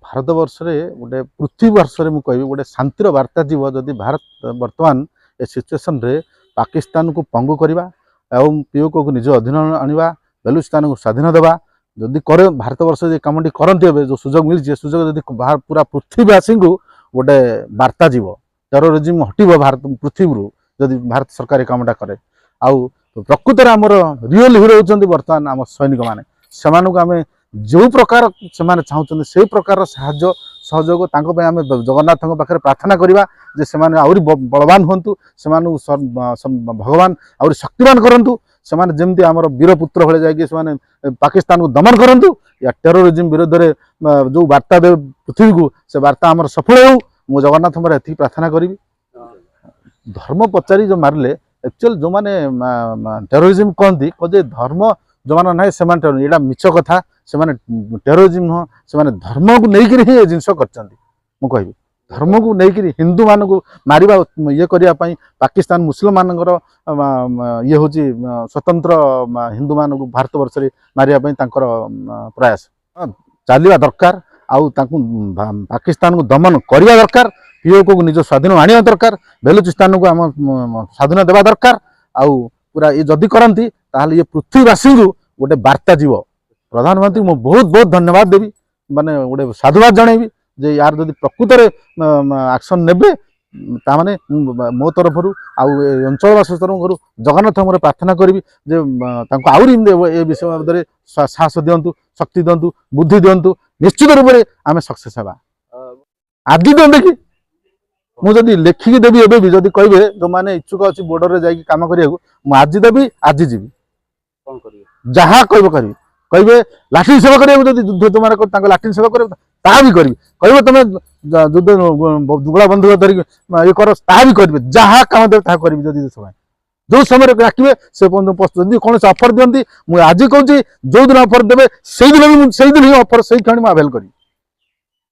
भारत वर्ष गोटे पृथ्वी वर्ष मुझे गोटे शांतिर वार्ता जीव जदि भारत वर्तमान ए सिचुएसन रे पाकिस्तान को पंगु करवा एवं पीओके को निज अधीन आनिबा बेलुचिस्तान को स्वाधीन देवा जदि करे भारत वर्ष कमटी करते जो सुजोग मिली सुजोग जदि पूरा पृथ्वीवासी को गोटे वार्ता जीव टेरोरिज्म हटो भारत पृथ्वी जदि भारत सरकार कामटा करे आउ प्रकृत में आमर रियल हिरो होती बर्तमान आम सैनिक मैंने से आम जो प्रकार से चाहते से प्रकार साहाय्य सहयोग आम जगन्नाथ पाखे प्रार्थना करवा जे से आहरी बलवान हूँ से भगवान आहरी शक्तिमान करूँ से जमी आम वीरपुत्र भाई जाकि पाकिस्तान को दमन करूँ या टेरोरिज्म विरोध में जो वार्ता दे पृथ्वी को से वार्ता आम सफल हो मु जगन्नाथ ये प्रार्थना करी धर्म पचारि जो मारे एक्चुअल जो मैंने टेरोरिज्म कहती कहे धर्म जो मैंने ना से यहाँ मिछ कथा से टेरोरिज्म नुह से धर्म को लेकिन ही जिनस कर धर्म को लेकिन हिंदू मान को मारिबा ये करने पाकिस्तान मुस्लिम मानकर ये हूँ स्वतंत्र हिंदू मान को भारत वर्ष मारिबा प्रयास चलवा दरकार आउ पाकिस्तान को दमन करने दरकार पीओके को निज स्वाधीन आने दरकार बेलुचिस्तान को आम स्वाधीन देवा दरकार आउ पूरा ये जदि करती ताहले ये पृथ्वीवासी को गोटे वार्ता जीव प्रधानमंत्री मु बहुत बहुत धन्यवाद देवी माने गोटे साधुवाद जनइबी जे यार जदि प्रकृत एक्शन नेबे तामाने मो तरफ अंचलवासी तरफ जगन्नाथ मोर प्रार्थना करी जे तांको आउरी ए विषय में साहस दिंतु शक्ति दिंतु बुद्धि दिंतु निश्चित रूप से आम सक्सेस हेबा आज दिखते कि मुझे लेखिकी देवी एवं भी जब कहे जो मैंने इच्छुक अच्छी बॉर्डर में जाकि कम करने आज देवी आज जीवी जहाँ कह कहे लाट्रिन सेवा करा युद्ध तुम लाट्रिन सेवा कर भी करी कह तुम युद्ध दुगला बंधुक धरिक ये कर भी करेंगे जहाँ कम देवे ता करी जदि जो समय डाकिए से जब कौन अफर दिखती मुझे आज कहूँ जो दिन अफर देवे से दिन ही अफर से क्षण मुझे आवेल करी।